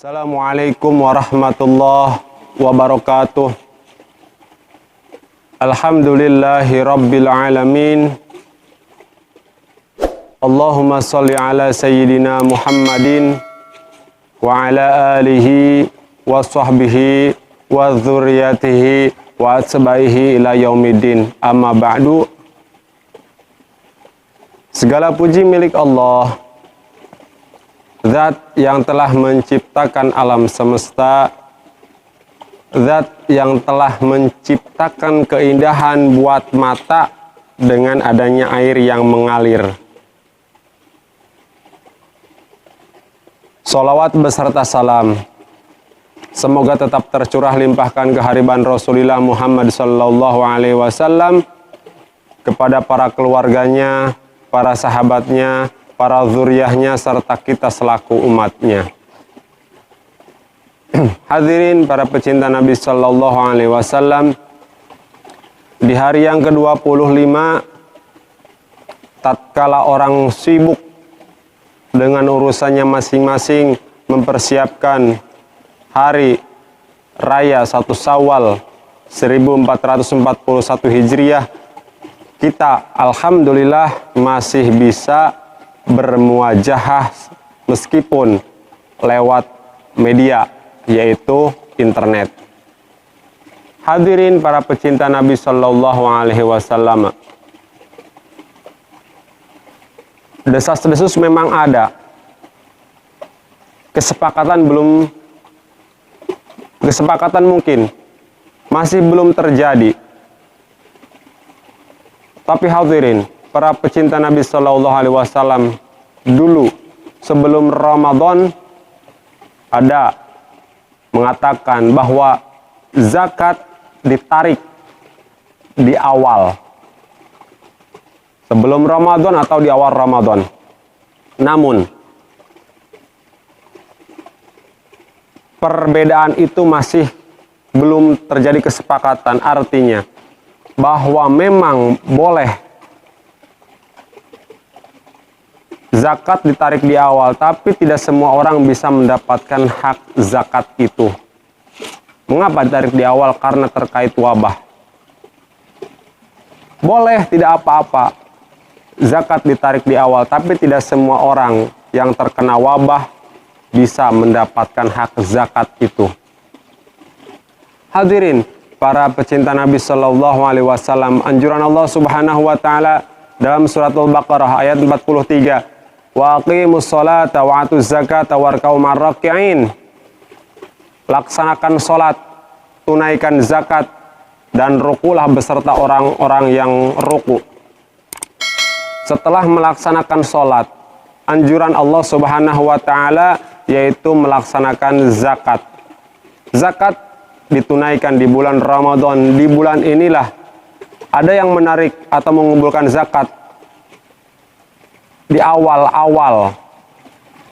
Assalamualaikum warahmatullahi wabarakatuh. Alhamdulillahi rabbil alamin. Allahumma salli ala sayyidina Muhammadin wa ala alihi wa sahbihi wa dzurriyyatihi wa atbaihi ila yaumiddin. Amma ba'du. Segala puji milik Allah, Zat yang telah menciptakan alam semesta, Zat yang telah menciptakan keindahan buat mata dengan adanya air yang mengalir. Salawat beserta salam semoga tetap tercurah limpahkan kehadiran Rasulullah Muhammad sallallahu alaihi wasallam kepada para keluarganya, para sahabatnya, para zuriyahnya, serta kita selaku umatnya. Hadirin para pecinta Nabi Sallallahu Alaihi Wasallam, di hari yang ke-25, tatkala orang sibuk dengan urusannya masing-masing mempersiapkan hari raya 1 Syawal 1441 Hijriah, kita alhamdulillah masih bisa bermuajahah meskipun lewat media, yaitu internet. Hadirin para pecinta Nabi Sallallahu Alaihi Wasallam, desas-desus memang ada, kesepakatan mungkin masih belum terjadi. Tapi hadirin para pecinta Nabi Sallallahu Alaihi Wasallam, dulu sebelum Ramadan ada mengatakan bahwa zakat ditarik di awal sebelum Ramadan atau di awal Ramadan. Namun perbedaan itu masih belum terjadi kesepakatan, artinya bahwa memang boleh zakat ditarik di awal, tapi tidak semua orang bisa mendapatkan hak zakat itu. Mengapa ditarik di awal? Karena terkait wabah. Boleh, tidak apa-apa zakat ditarik di awal, tapi tidak semua orang yang terkena wabah bisa mendapatkan hak zakat itu. Hadirin para pecinta Nabi Sallallahu Alaihi Wasallam, anjuran Allah Subhanahu Wa Taala dalam surat Al-Baqarah ayat 43. Wa aqimus sholata wa atuz zakata warka'u ma'arraki'in. Laksanakan sholat, tunaikan zakat, dan rukulah beserta orang-orang yang ruku. Setelah melaksanakan sholat, anjuran Allah Subhanahu wa Ta'ala yaitu melaksanakan zakat. Zakat ditunaikan di bulan Ramadan. Di bulan inilah ada yang menarik atau mengumpulkan zakat di awal-awal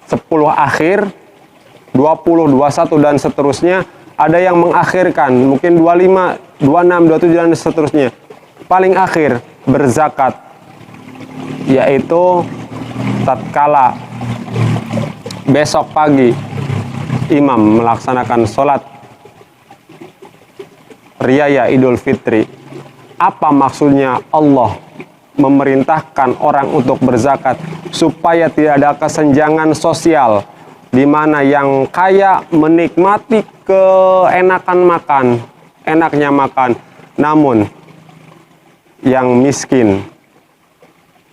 10 akhir, 20, 21 dan seterusnya. Ada yang mengakhirkan mungkin 25, 26, 27 dan seterusnya. Paling akhir berzakat yaitu tatkala besok pagi imam melaksanakan sholat Riyaya Idul Fitri. Apa maksudnya Allah memerintahkan orang untuk berzakat? Supaya tidak ada kesenjangan sosial, di mana yang kaya menikmati keenakan makan, enaknya makan, namun yang miskin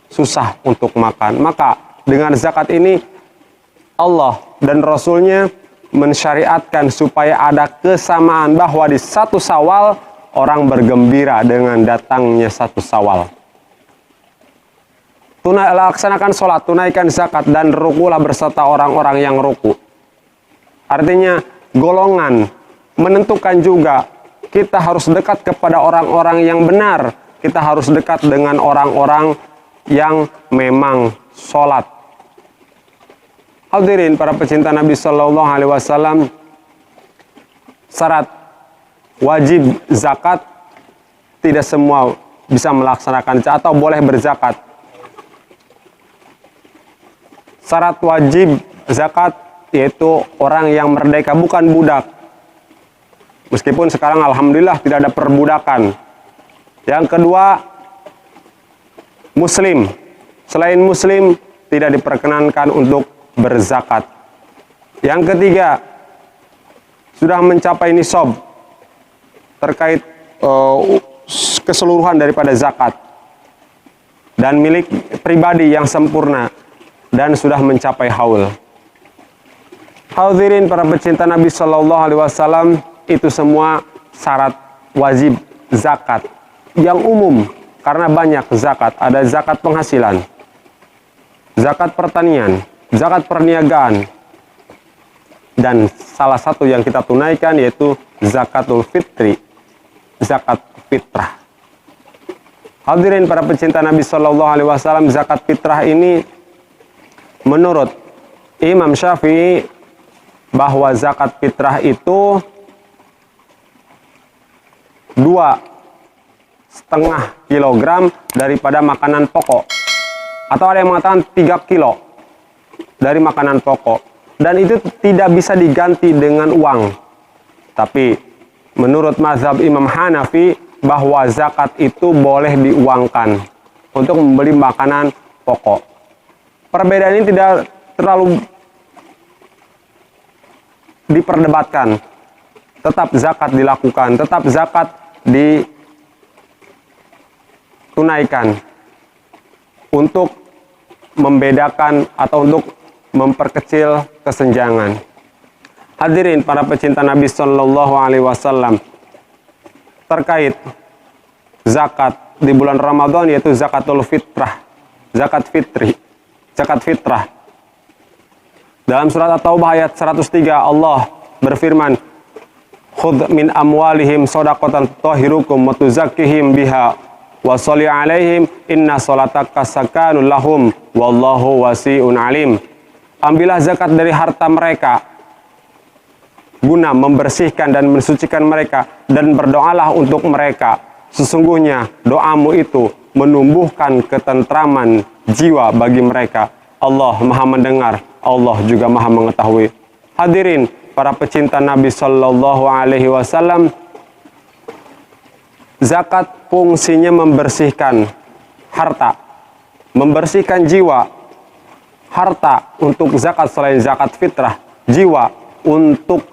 susah untuk makan. Maka dengan zakat ini Allah dan Rasulnya mensyariatkan supaya ada kesamaan, bahwa di 1 Syawal orang bergembira dengan datangnya 1 Syawal. Laksanakan sholat, tunaikan zakat, dan rukulah beserta orang-orang yang ruku. Artinya golongan menentukan juga kita harus dekat kepada orang-orang yang benar. Kita harus dekat dengan orang-orang yang memang sholat. Hadirin para pecinta Nabi Sallallahu Alaihi Wasallam, syarat wajib zakat tidak semua bisa melaksanakan atau boleh berzakat. Syarat wajib zakat yaitu orang yang merdeka, bukan budak. Meskipun sekarang alhamdulillah tidak ada perbudakan. Yang kedua, muslim. Selain muslim tidak diperkenankan untuk berzakat. Yang ketiga, sudah mencapai nisab terkait keseluruhan daripada zakat dan milik pribadi yang sempurna dan sudah mencapai haul. Hadirin para pecinta Nabi Shallallahu Alaihi Wasallam, itu semua syarat wajib zakat yang umum, karena banyak zakat. Ada zakat penghasilan, zakat pertanian, zakat perniagaan, dan salah satu yang kita tunaikan yaitu zakatul fitri, zakat fitrah. Hadirin para pecinta Nabi Shallallahu Alaihi Wasallam, zakat fitrah ini menurut Imam Syafi'i bahwa zakat fitrah itu 2,5 kilogram daripada makanan pokok, atau ada yang mengatakan 3 kilo dari makanan pokok, dan itu tidak bisa diganti dengan uang. Tapi menurut mazhab Imam Hanafi bahwa zakat itu boleh diuangkan untuk membeli makanan pokok. Perbedaan ini tidak terlalu diperdebatkan. Tetap zakat dilakukan, tetap zakat ditunaikan untuk membedakan atau untuk memperkecil kesenjangan. Hadirin para pecinta Nabi Shallallahu Alaihi Wasallam, terkait zakat di bulan Ramadan yaitu zakatul fitrah, zakat fitri, zakat fitrah. Dalam surat At-Taubah ayat 103 Allah berfirman, "Khudh min amwalihim shadaqatan tutahhirukum wa tuzakkihim biha wa sholli 'alaihim inna sholataka sakanun lahum wallahu wasi'un alim." Ambillah zakat dari harta mereka guna membersihkan dan mensucikan mereka, dan berdoalah untuk mereka. Sesungguhnya doamu itu menumbuhkan ketentraman jiwa bagi mereka. Allah Maha mendengar, Allah juga Maha mengetahui. Hadirin para pecinta Nabi Shallallahu Alaihi Wasallam, zakat fungsinya membersihkan harta, membersihkan jiwa. Harta untuk zakat selain zakat fitrah, jiwa untuk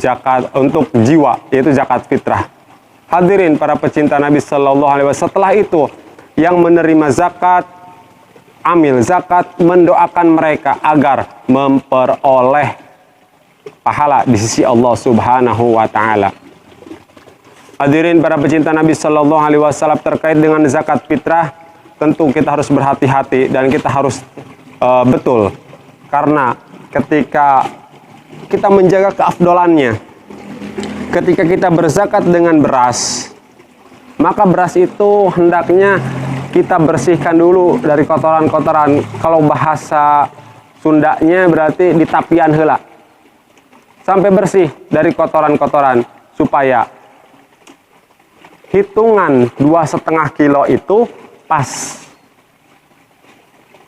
zakat untuk jiwa, yaitu zakat fitrah. Hadirin para pecinta Nabi Shallallahu Alaihi Wasallam, setelah itu yang menerima zakat, amil zakat, mendoakan mereka agar memperoleh pahala di sisi Allah Subhanahu wa Ta'ala. Hadirin para pecinta Nabi Shallallahu Alaihi Wasallam, terkait dengan zakat fitrah, tentu kita harus berhati-hati dan kita harus betul, karena ketika kita menjaga keafdolannya, ketika kita berzakat dengan beras, maka beras itu hendaknya kita bersihkan dulu dari kotoran-kotoran. Kalau bahasa Sundanya berarti ditapian heula, sampai bersih dari kotoran-kotoran, supaya hitungan 2,5 kilo itu pas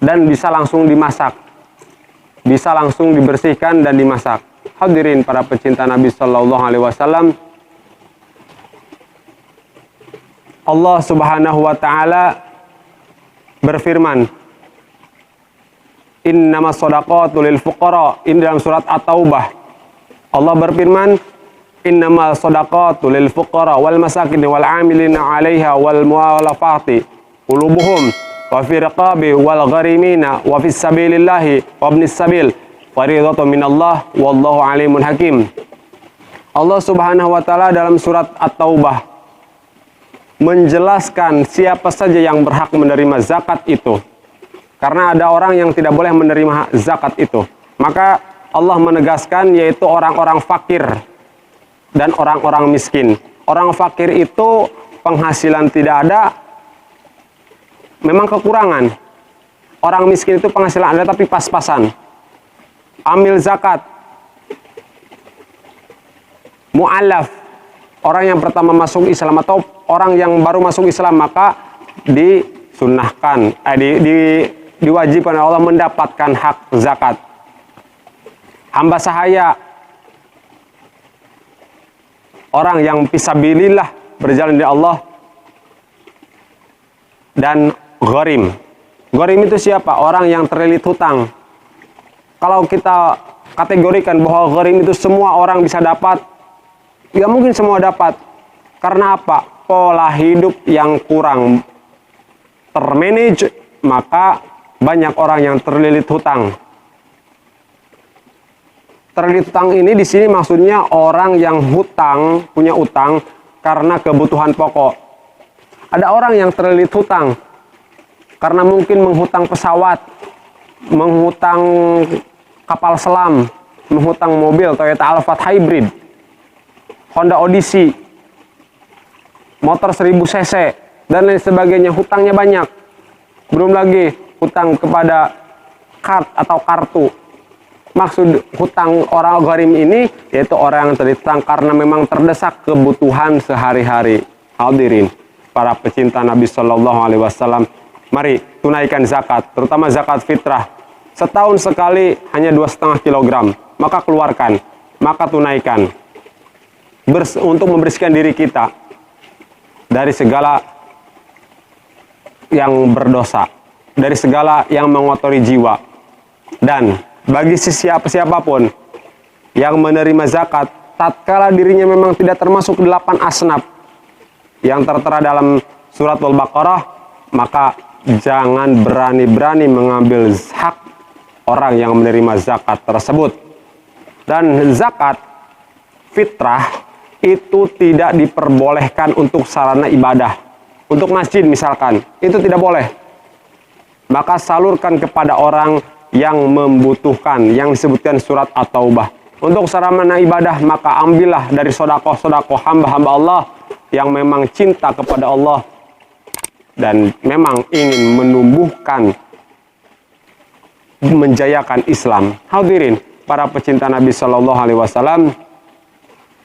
dan bisa langsung dimasak, bisa langsung dibersihkan dan dimasak. Hadirin para pecinta Nabi Shallallahu Alaihi Wasallam, Allah Subhanahu wa Ta'ala berfirman, "Innamas shadaqatu lil fuqara." Ini dalam surat At-Taubah. Allah berfirman, "Innamas shadaqatu lil fuqara wal masakin wal 'amilina 'alaiha wal mu'allafati qulubuhum wa fi riqabi wal gharimina wa fis sabilillahi wa ibnis sabil fariidhatun minallah wallahu alimun hakim." Allah Subhanahu wa Ta'ala dalam surat At-Taubah menjelaskan siapa saja yang berhak menerima zakat itu. Karena ada orang yang tidak boleh menerima zakat itu. Maka Allah menegaskan, yaitu orang-orang fakir dan orang-orang miskin. Orang fakir itu penghasilan tidak ada, memang kekurangan. Orang miskin itu penghasilan ada tapi pas-pasan. Amil zakat. Mu'allaf, orang yang pertama masuk Islam atau orang yang baru masuk Islam, maka disunnahkan, diwajibkan oleh Allah mendapatkan hak zakat. hamba sahaya, orang yang fisabilillah berjalan di Allah, dan gharim. Gharim itu siapa? Orang yang terlilit hutang. Kalau kita kategorikan bahwa gharim itu semua orang bisa dapat, ya mungkin semua dapat. Karena apa? Pola hidup yang kurang termanage, maka banyak orang yang terlilit hutang. Terlilit hutang ini di sini maksudnya orang yang hutang, punya utang karena kebutuhan pokok. Ada orang yang terlilit hutang karena mungkin menghutang pesawat, menghutang kapal selam, menghutang mobil Toyota Alphard Hybrid, Honda Odyssey, motor 1000 cc, dan lain sebagainya. Hutangnya banyak. Belum lagi hutang kepada card atau kartu. Maksud hutang orang gharim ini yaitu orang yang terlilit hutang karena memang terdesak kebutuhan sehari-hari. Hadirin, para pecinta Nabi Shallallahu Alaihi Wasallam, mari tunaikan zakat, terutama zakat fitrah. Setahun sekali hanya 2,5 kilogram, maka keluarkan, maka tunaikan untuk membersihkan diri kita dari segala yang berdosa, dari segala yang mengotori jiwa. Dan bagi siapapun yang menerima zakat, tatkala dirinya memang tidak termasuk 8 asnaf yang tertera dalam surat Al-Baqarah, maka jangan berani-berani mengambil hak orang yang menerima zakat tersebut. Dan zakat fitrah itu tidak diperbolehkan untuk sarana ibadah. Untuk masjid misalkan, itu tidak boleh. Maka salurkan kepada orang yang membutuhkan, yang disebutkan surat At-Taubah. Untuk sarana ibadah, maka ambillah dari sodakoh-sodakoh hamba-hamba Allah yang memang cinta kepada Allah dan memang ingin menumbuhkan, menjayakan Islam. Hadirin, para pecinta Nabi Shallallahu Alaihi Wasallam,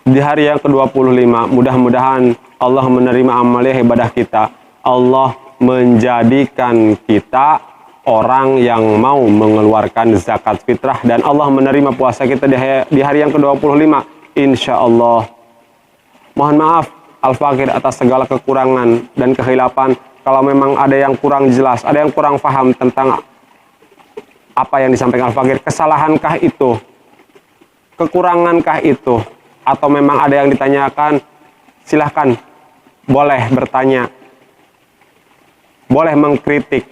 di hari yang ke-25, mudah-mudahan Allah menerima amalia ibadah kita. Allah menjadikan kita orang yang mau mengeluarkan zakat fitrah, dan Allah menerima puasa kita di hari yang ke-25, insya Allah. Mohon maaf Al-Fakir atas segala kekurangan dan kehilapan. Kalau memang ada yang kurang jelas, ada yang kurang paham tentang apa yang disampaikan Al-Fakir, kesalahankah itu, kekurangankah itu, atau memang ada yang ditanyakan, silahkan boleh bertanya, boleh mengkritik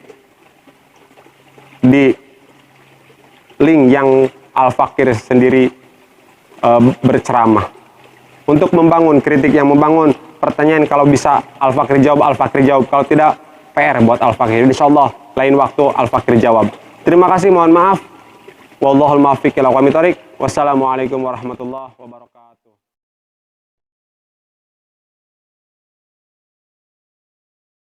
di link yang Al-Fakir sendiri berceramah. Untuk membangun, kritik yang membangun, pertanyaan kalau bisa Al-Fakir jawab, Al-Fakir jawab. Kalau tidak, PR buat Al-Fakir. Insyaallah lain waktu Al-Fakir jawab. Terima kasih, mohon maaf. Wallahul muwaffiq ila aqwamit thoriq. Wassalamualaikum warahmatullahi wabarakatuh.